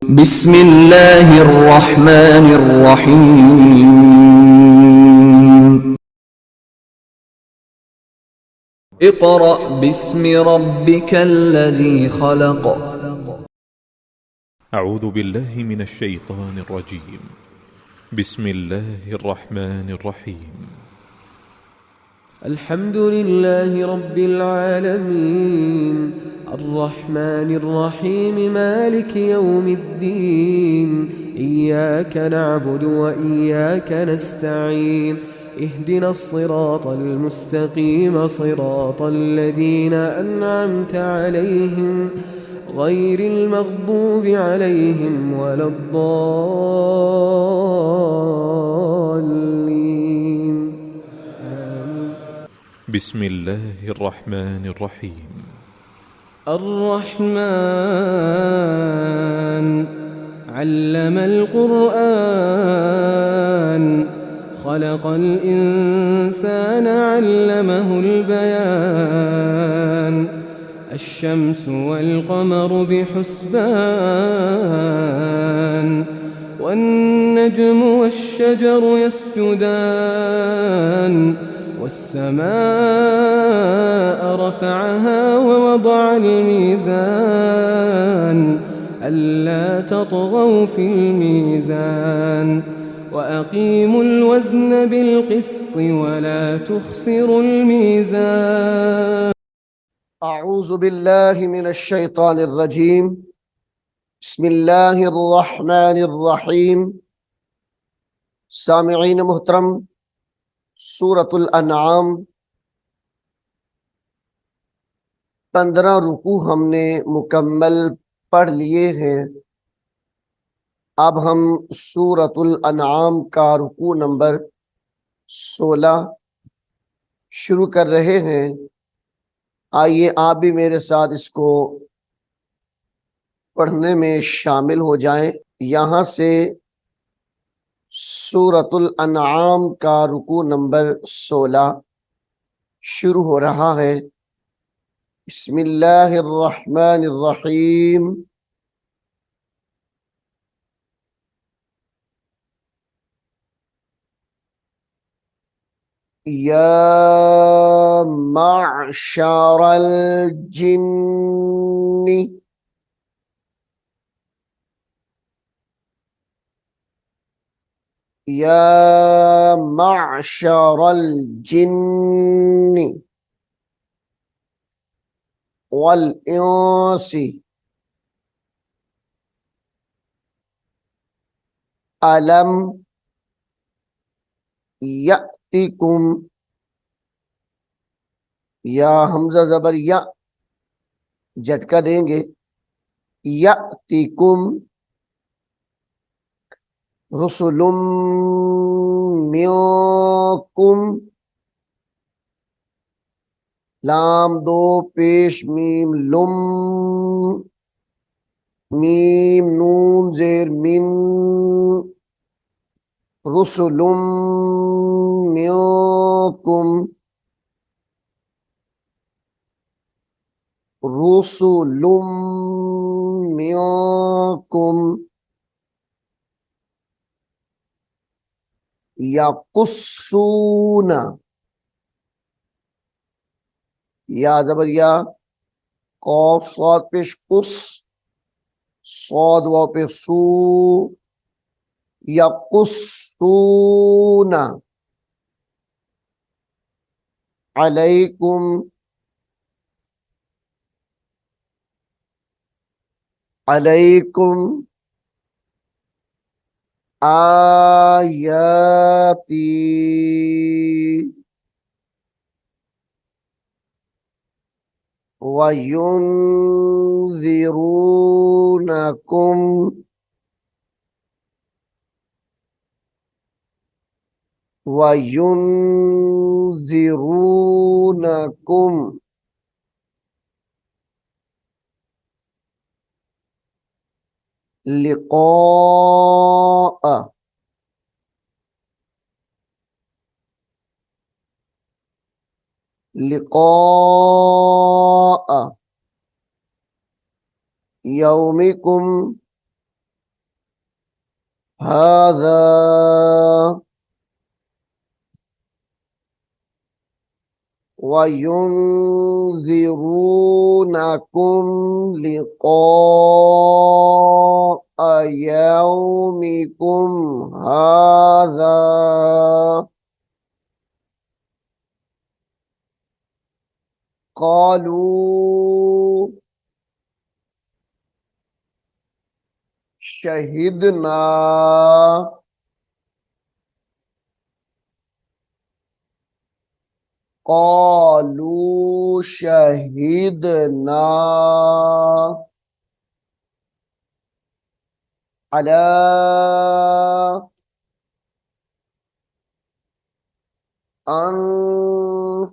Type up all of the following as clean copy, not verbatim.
بسم الله الرحمن الرحيم اقرأ باسم ربك الذي خلق أعوذ بالله من الشيطان الرجيم. بسم الله الرحمن الرحيم. الحمد لله رب العالمين الرحمن الرحيم مالك يوم الدين إياك نعبد وإياك نستعين اهدنا الصراط المستقيم صراط الذين أنعمت عليهم غير المغضوب عليهم ولا الضالين آمين. بسم الله الرحمن الرحيم. الرحمن علم القرآن خلق الإنسان علمه البيان الشمس والقمر بحسبان والنجم والشجر يسجدان والسماء رفعها ووضع الميزان ألا تطغوا في الميزان وأقيموا الوزن بالقسط ولا تخسروا الميزان. أعوذ بالله من الشيطان الرجيم. بسم الله الرحمن الرحيم. सामिईन मोहतरम, सूरतुल अनआम 15 रुकू हमने मुकम्मल पढ़ लिए हैं। अब हम सूरतुल अनआम का रुकू नंबर 16 शुरू कर रहे हैं। आइए आप भी मेरे साथ इसको पढ़ने में शामिल हो जाएं। यहाँ से सूरतुल अनआम का रुकू नंबर 16 शुरू हो रहा है। बिस्मिल्लाहिर्रहमानिर्रहीम। या माशरल जिन्नी या माशरल जिन्नी वल इंसी अलम यअतिकुम, या हमजा जबर या झटका देंगे, यअतिकुम रुसुलुम मिनकुम, लाम दो पेश मीम लुम, मीम नून जेर मिन, रुसुलुम मिनकुम, रुसुलुम मिनकुम, यकुस्सूना, या जबर या, कौफ सौद पेश कुस, सौद वाव पे सू, यकुस्सूना अलैकुम, अलैकुम आयाती वयुनज़िरूनकुम वयुनज़िरूनकुम लिक़ाअ लिक़ाअ यौमिकुम هذا وينذرونكم لقاء يومكم هذا قالوا شهدنا قالوا شهدنا على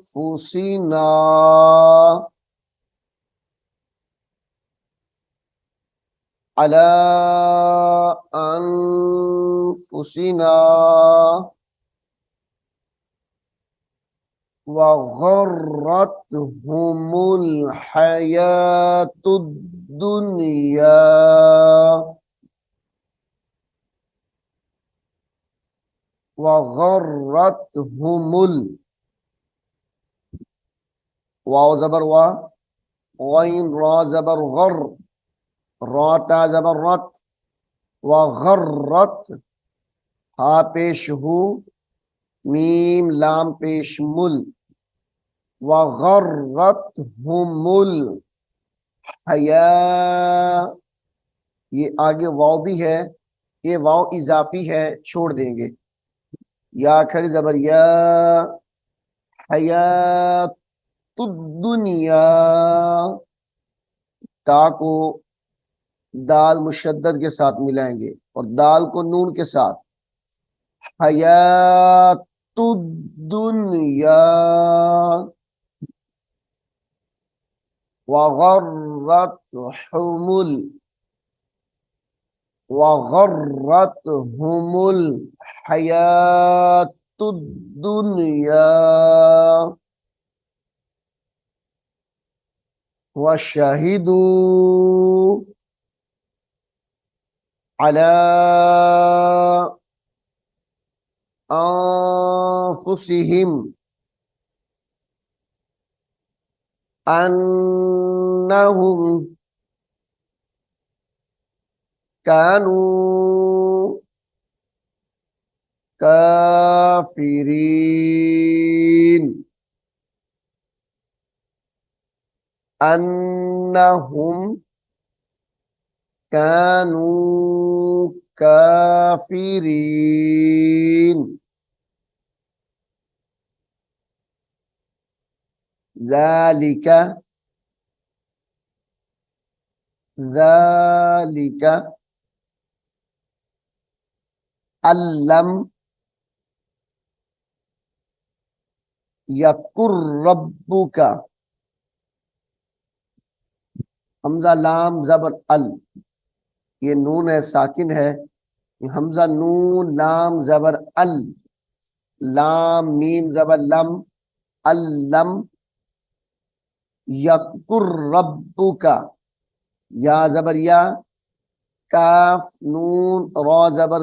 أنفسنا على أنفسنا وغرتهم الحياة الدنيا وغرتهم واو زبر وا غين را زبر غر را تا زبر رت وغرت हा पेश हु मीम लाम पेश मुल वगर्रतहुमुल हया। ये आगे वाव भी है, ये वाव इजाफी है, छोड़ देंगे। या खड़ी जबर या हयातुद्दुनिया ता को दाल मुशद्दद के साथ मिलाएंगे और दाल को नून के साथ हयातुद्दुनिया वगर्रतहुमुल वगर्रतहुमुल हयातुद्दुनिया वशहिदू अला अनफुसिहिम अन्नहुम कानू काफिरीन अन्नहुम कानू काफिरीन ज़ालिका ज़ालिका अल्लम यकुर रब्बुका हमजा लाम जबर अल, ये नून है साकिन है, ये हमजा नून लाम जबर अल, लाम मीम जबर लम, अल्लम यकुर रब्बुका या जबर या, काफ नून रा जबर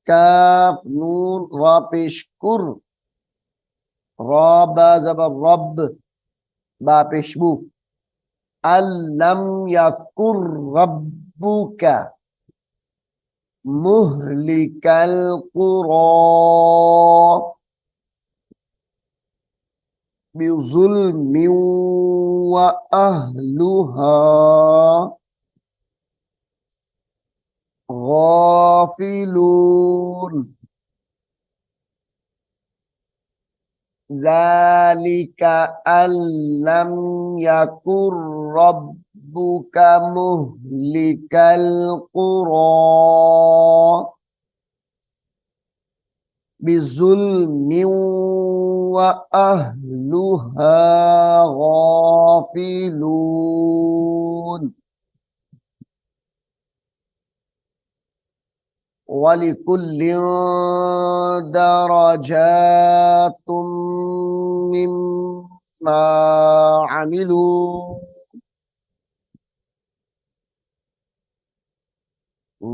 काफ नून रा पेश कुर, रा बा जबर रब बा पेश बू, अल्लम यकुर रब्बुका मुहलिकल कुरा बिजुल्मिन व अहलुहा गाफिलून ज़ालिका अल्लम यकुर रब्बुका मुहलिकल कुरा बिजुल्मिन व अहलुहा गाफिलून वलिकुल्लिन दरजातुम मिम्मा अमिलू,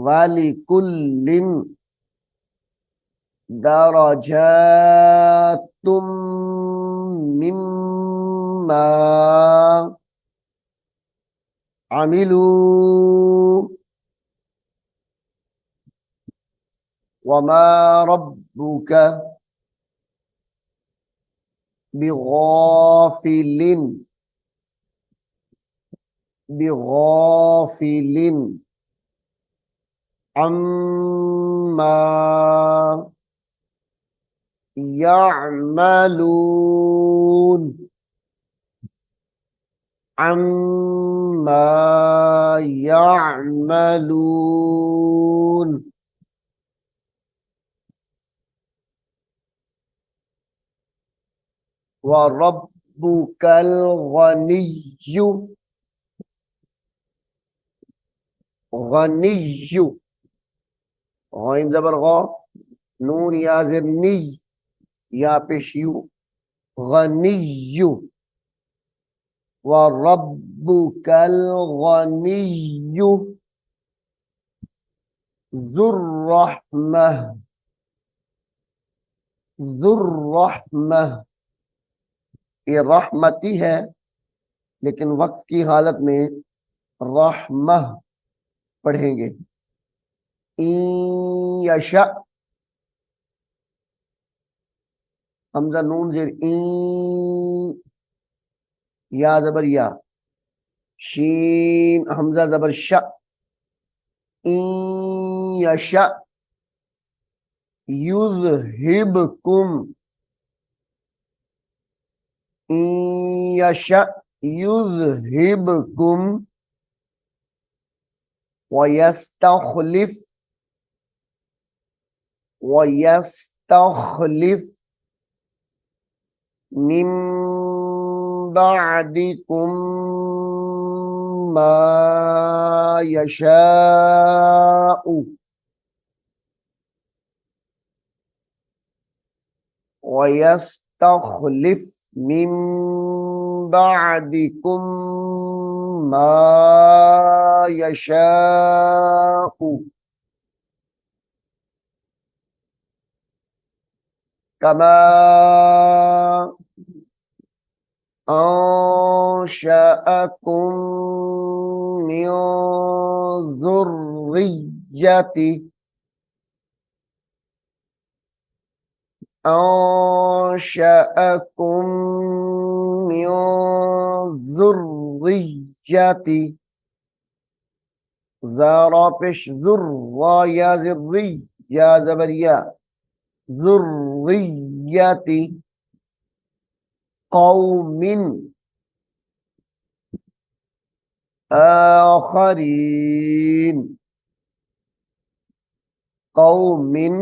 वलिकुल्लिन दरजातुम मिम्मा अमिलू वमा रब्बुका बिगाफिलिन अम्मा यअमलून व रब्बुकल गनिय्यु गनिय्यु गैन ज़बर गौ नून या ज़ेर नी या पेश यू गनिय्यु व रब्बुकल गनिय्यु ज़ुर्रहमह ये रहमती है लेकिन वक्फ की हालत में रहमह पढ़ेंगे। यशा हमजा नून ज़ेर या ज़बर या शीन हमजा ज़बर शा यशा युज़हिबकुम यशा युज़हिबकुम वयस्तखलिफ मिन बअदिकुम मा यशाउ वयस्तखलिफ मिन बअदिकुम मा यशाउ कमा अंशअकुम मिन ज़ुर्रिय्यति अंशअकुम मिन ज़ुर्रिय्यति ज़रा पेश ज़ुर्रा या ज़िर्री या ज़बरिया ज़ुर्रिय्यति कौमिन आखरीन कौमिन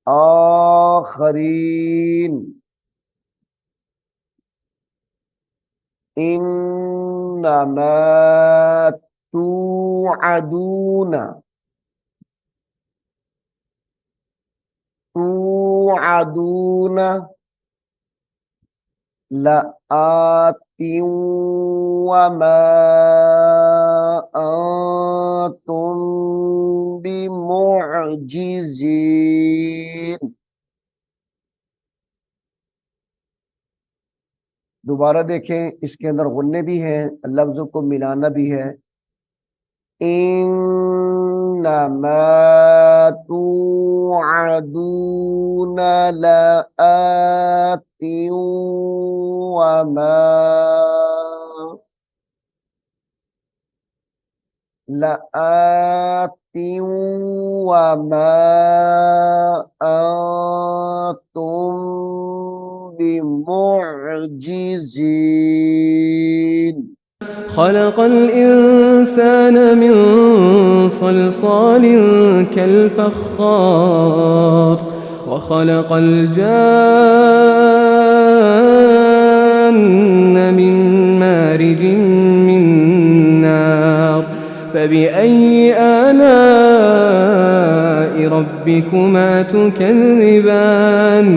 आखरीन इन्नमा तुअदून लआतिन वमा अंतुम बिमुअजिजीन। दोबारा देखें, इसके अंदर गुन्ने भी हैं, लफ्ज़ों को मिलाना भी है। इन्नमा तुअदून लआतिन वमा अंतुम बिमुअजिजीन। خلق الإنسان من صلصال كالفخار وخلق الجان من مارج من نار فبأي آلاء ربكما تكذبان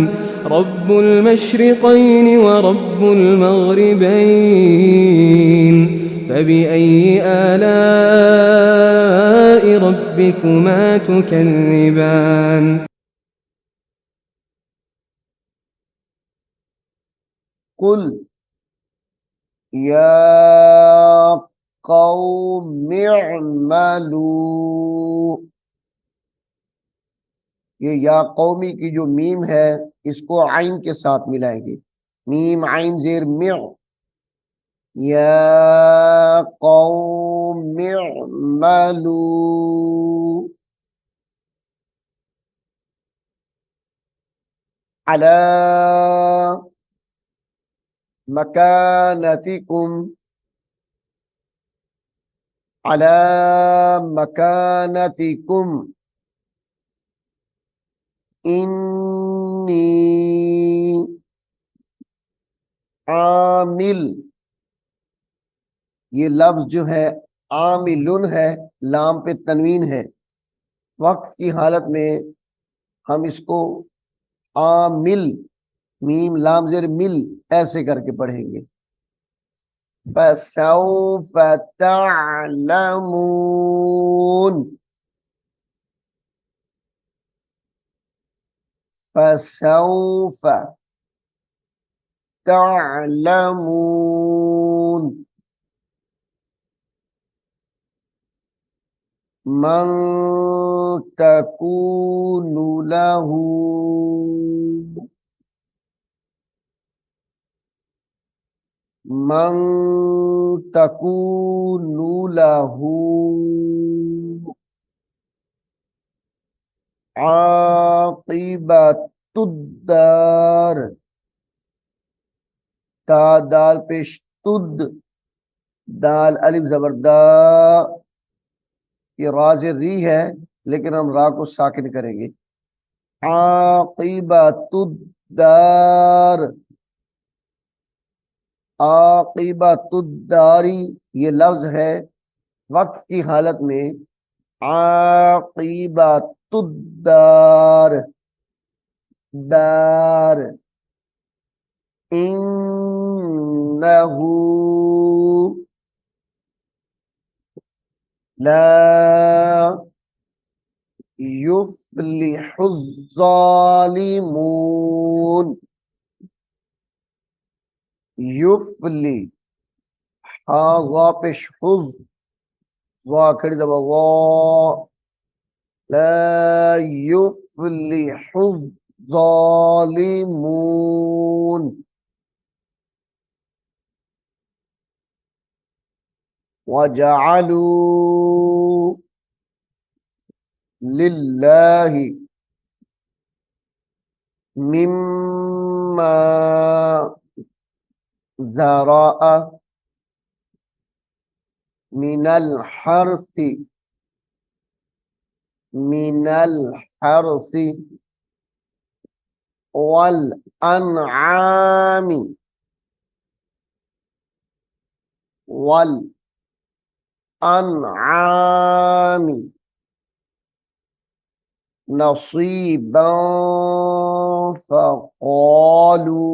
رب المشرقين ورب المغربين فبأي آلاء ربكما تكذبان قل या कौमिअमलू, ये या कौमी की जो मीम है इसको आइन के साथ मिलाएंगे। मीम आइन जेर मिअ, या कौमिअमलू अला मकानतिकुम, अला मकानतिकुम इन्नी आमिल, ये लफ्ज जो है आमिलुन है, लाम पे तनवीन है। वक्फ की हालत में हम इसको आमिल, मीम लाम जेर मिल ऐसे करके पढ़ेंगे। फसौफ तअलमून, फसौफ तअलमून मन तकूनु लहू, मन तकूनु लहू आक़िबतुद्दार, ता दाल पेश तुद, दाल अलिफ जबरदा, ये राज री है लेकिन हम रा को साकिन करेंगे। आक़िबतुद्दार, आक़िबतुद्दारी ये लफ्ज है वक्फ की हालत में आक़िबतुद्दार दार, इन्नहू ला युफ्लिहुज़्ज़ालिमून, युफ्ली हा ज़ा पेश हुज़, ज़ा खड़ी दबा वा, ला युफ्लिहुज़्ज़ालिमून वजअलू लिल्लाहि मिम्मा ज़रअ मिनल हर्सी, मिनल हर्सी वल अनआमी, वल अनआमी नसीबन फ़क़ालू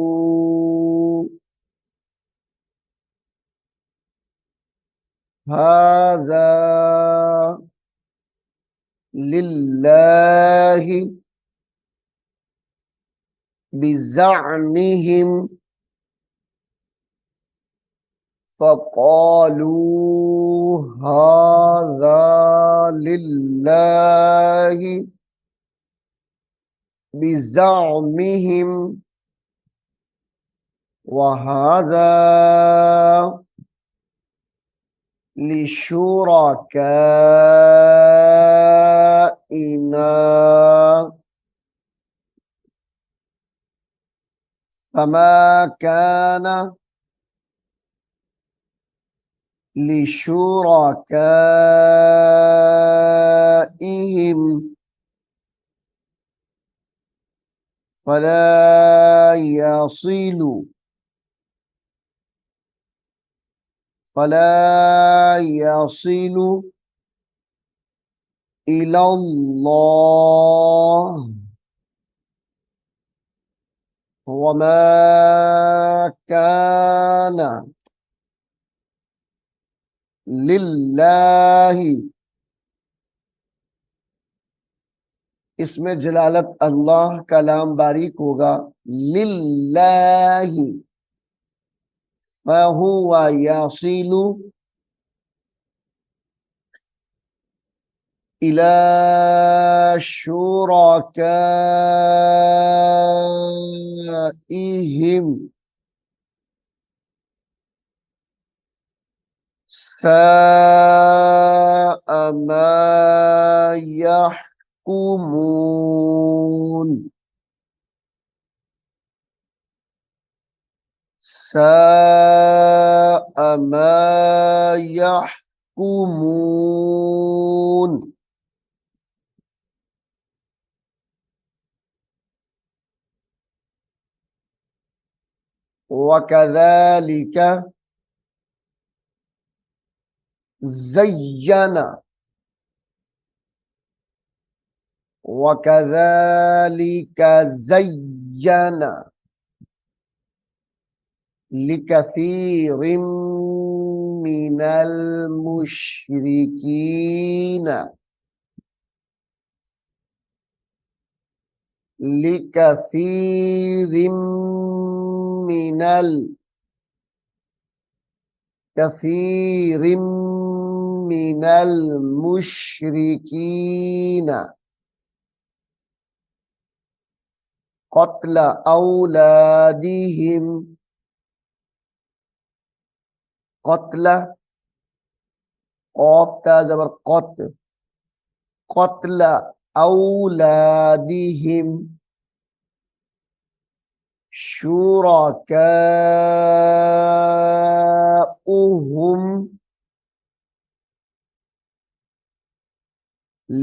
हाज़ा लिल्लाहि बिज़अमिहिम फ़क़ालू हाज़ा लिल्लाहि बिज़अमिहिम वहाज़ा लिशुरकाइना फमा कान लिशुरकाइहिम फला यसिलु, फला यसिलु इलल्लाह वमा कान लिल्लाहि इसमें जलालत अल्लाह का लाम बारीक होगा। लिल्लाही फहुवा यासिलु इला शुरकाइहिम साअ मा यहकुमून साअ मा यहकुमून। वकज़ालिक ज़य्यना वकज़ालिक ज़य्यना लिकसीरिम मिनल मुश्रिकीन लिकसीरिम मिनल कसीरिम मिनल मुश्रिकीन क़त्ल औलादिहिम क़त्ल क़ाफ ता ज़बर क़त क़त्ल औलादिहिम शुरकाउहुम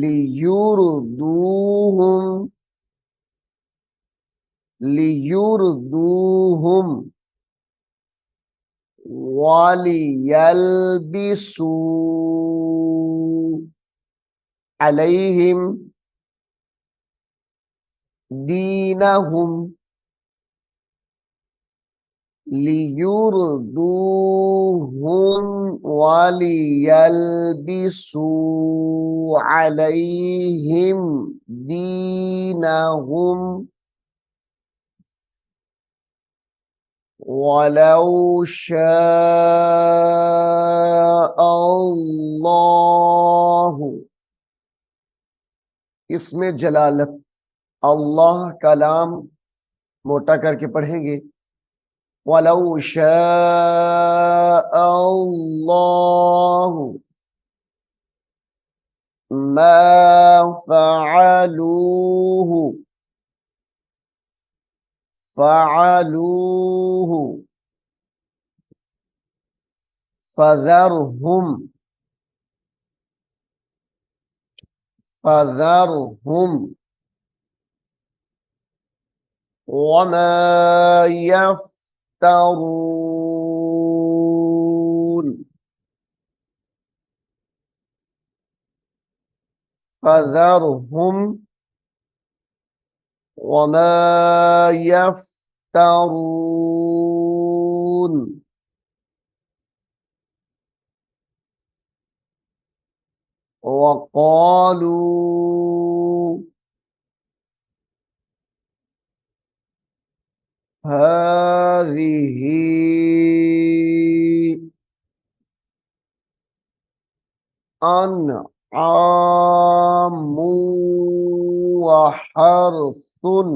लियुरदूहुम लियुरदूहुम वलियल्बिसू अलैहिम दीनहुम लियुरदूहुम वलियल्बिसू अलैहिम दीनहुम वलौ शाअल्लाहु। इसमें जलालत अल्लाह का लाम मोटा करके पढ़ेंगे। वलौ शाअल्लाहु मा फ़अलूहु फ़अलूहु फ़ज़रहुम फ़ज़रहुम वमा यफ्तरून फ़ज़रहुम वमा यफ्तरून। वक़ालू हाज़िही अनआमु व हर्सुन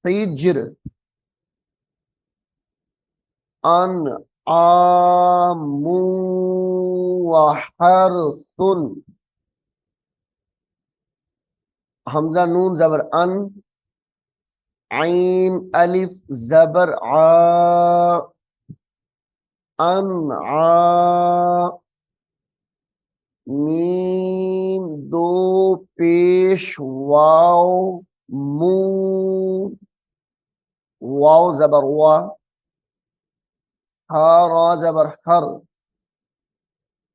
हिज्र अनआमु व हर्सुन। हमजा नून ज़बर अन आइन अलिफ ज़बर आ अनआ मीम दो पेश वाव मू वाव ज़बर वा हा रा ज़बर हर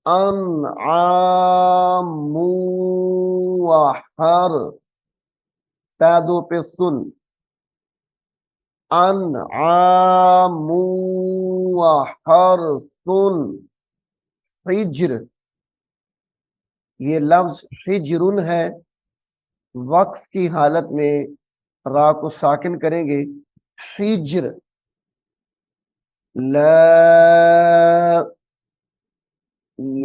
अनआमु व हर ता दो पे सुन अनआमु व हर सुन हिज्र ये लफ्ज हिजरुन है, वक्फ की हालत में रा को साकिन करेंगे, हिज्र। ला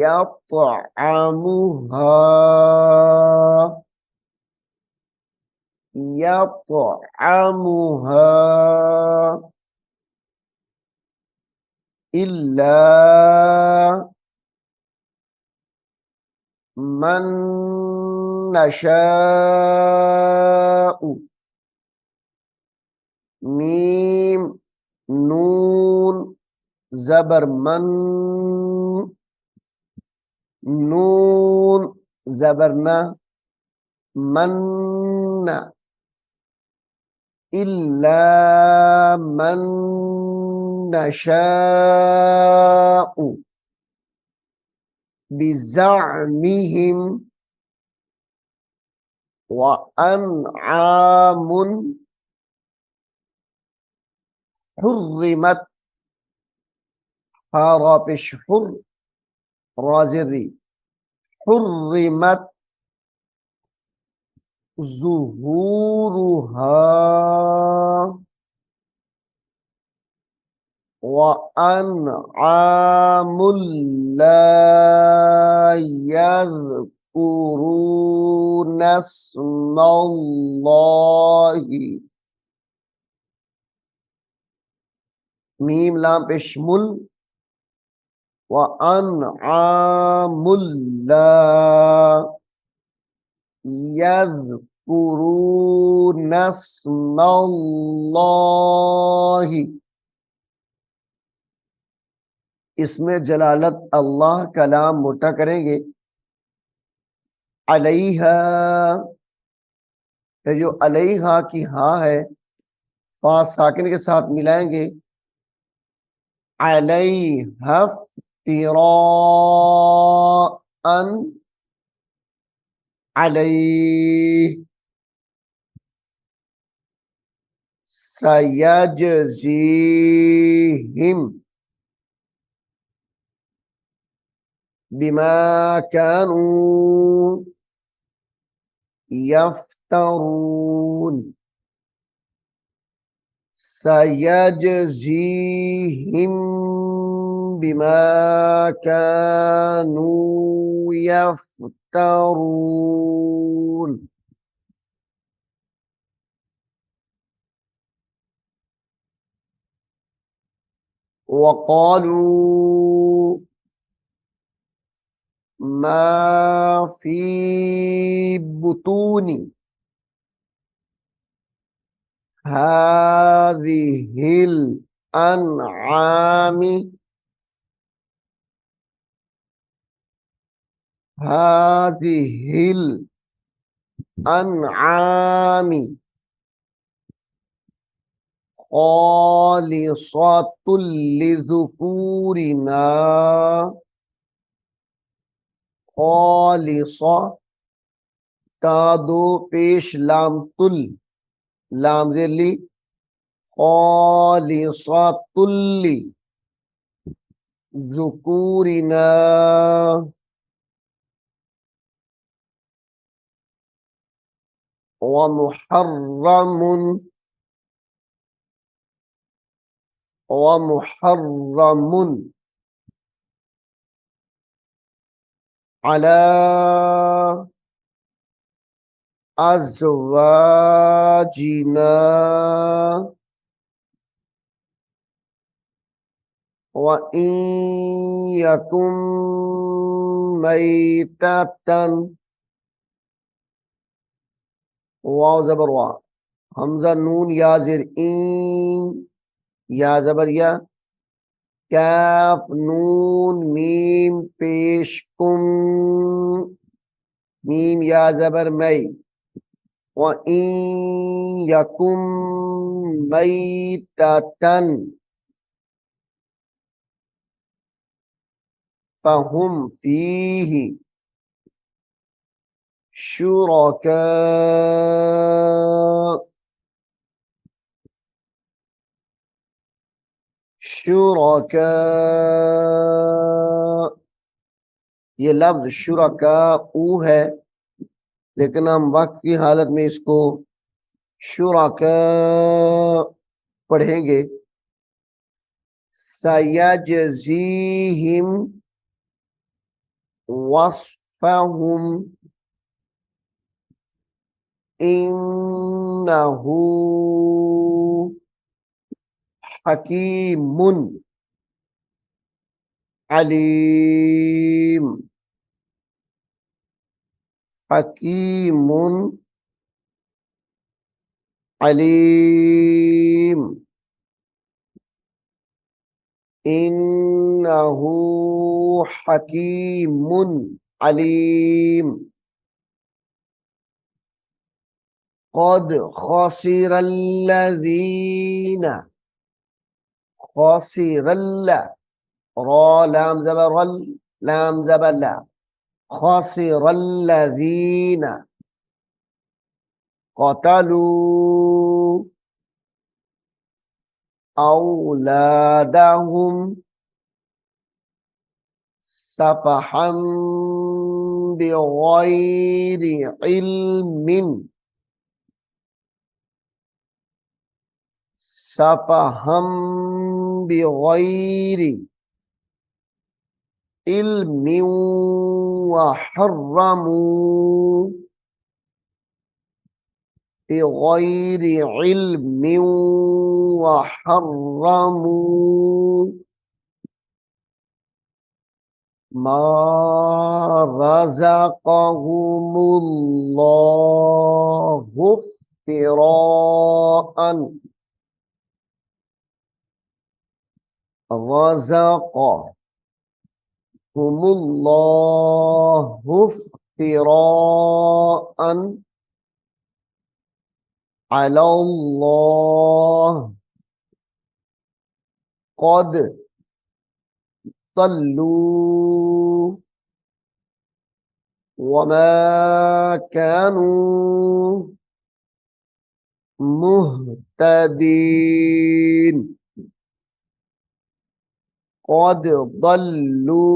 यतअमुहा, यतअमुहा इल्ला मन नशाउ। मीम नून जबर मन, नून जबर न, मन, इल्ला मन नशाउ बिज़अमिहिम व अनआमुन हुर्रिमत, हा पेश हुर, राज़िरी, हुर्रिमत ज़ुहूरुहा व अनआमुल ला यज़कुरूना स्मल्लाहि। मीम लाम पेश मुल व अनआमुल ला यज़कुरूना स्मल्लाहि। इसमें जलालत अल्लाह का नाम मोटा करेंगे। अलैहा, ये जो अलैहा की हा है, फा साकिन के साथ मिलाएंगे। अलैहा इफ्तिराअन, अलैह सयजज़ीहिम बिमा कानू यफ्तरून, सयजज़ीहिम बिमा कानू यफ्तरून। वक़ालू मा फी बुतूनी हाज़िहिल अनआमी, हाज़िहिल अनआमी खालिसतुल लिज़ुकूरिना, खालिसा ता दो पेश लाम तुल, लाम ज़ेली, खालिसतुल ज़ुकूरिना व मुहर्रमुन, व मुहर्रमुन अला अज़वाजिना व इन यकुम मैततन, वाव ज़बर वा, हमजा नून या ज़ेर इन, या ज़बर या, काफ नून मीम पेश कुम, मीम या ज़बर मई, व इन यकुम मैततन फहुम फीही शुरका, शुरका ये लफ्ज शुरका है, लेकिन हम वक्फ की हालत में इसको शुरका पढ़ेंगे। सयजज़ीहिम वस्फहुम इन्नहु हकीमुन अलीम। हकीमुन अलीम। इन्नहु हकीमुन अलीम। क़द ख़सिरल्लज़ीना, ख़सिरल्ला, रा लाम ज़बर रल, लाम ज़बर ला, ख़सिरल्लज़ीना क़तलू औलादहुम सफ़हन बिग़ैरि इल्मिन, सफ़हन बिग़ैरि इल्मिन वहर्रमू बिग़ैरि इल्मिन वहर्रमू मा रज़क़हुमुल्लाहु इफ्तिराअन, रज़क़हुमुल्लाहु इफ्तिराअन अलल्लाह क़द तल्लू वमा कानू मुहतदीन। क़द दल्लू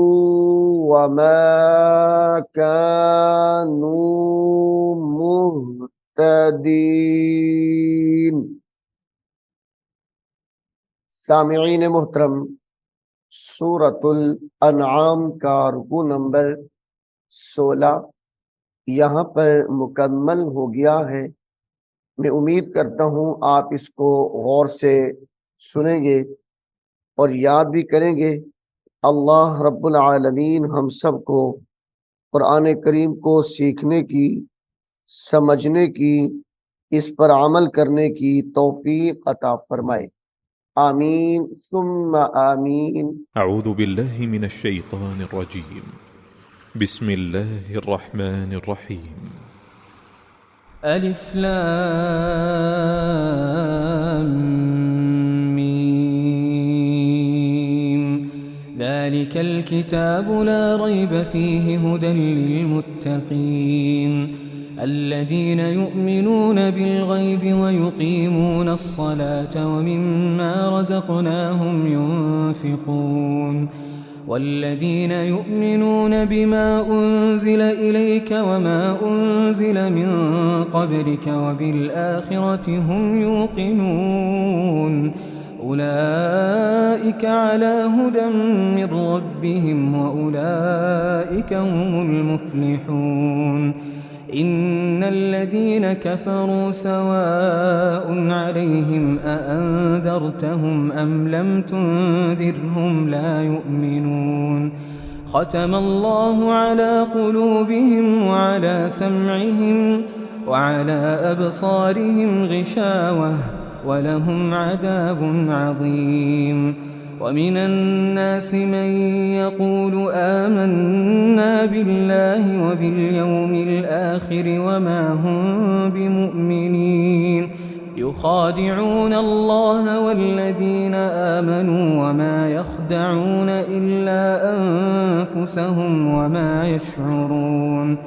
वमा कानू मुहतदीन। सामिईन मुहतरम, सूरतुल अनआम का रुकू नंबर 16 यहाँ पर मुकम्मल हो गया है। मैं उम्मीद करता हूँ आप इसको गौर से सुनेंगे और याद भी करेंगे। अल्लाह रब्बुल आलमीन हम सबको कुरान करीम को सीखने की, समझने की, इस पर अमल करने की तौफीक अता फरमाए। आमीन सुम्मा आमीन। أعوذ بالله من الشيطان الرجيم. بسم الله الرحمن الرحيم. ألف لام ميم. ذلك الكتاب لا ريب فيه هدى للمتقين الذين يؤمنون بالغيب ويقيمون الصلاة ومما رزقناهم ينفقون والذين يؤمنون بما أنزل إليك وما أنزل من قبلك وبالآخرة هم يوقنون أولئك على هدى من ربهم وأولئك هم المفلحون إن الذين كفروا سواء عليهم أأنذرتهم أم لم تنذرهم لا يؤمنون ختم الله على قلوبهم وعلى سمعهم وعلى أبصارهم غشاوة ولهم عذاب عظيم ومن الناس من يقول آمنا بالله وباليوم الآخر وما هم بمؤمنين يخادعون الله والذين آمنوا وما يخدعون إلا أنفسهم وما يشعرون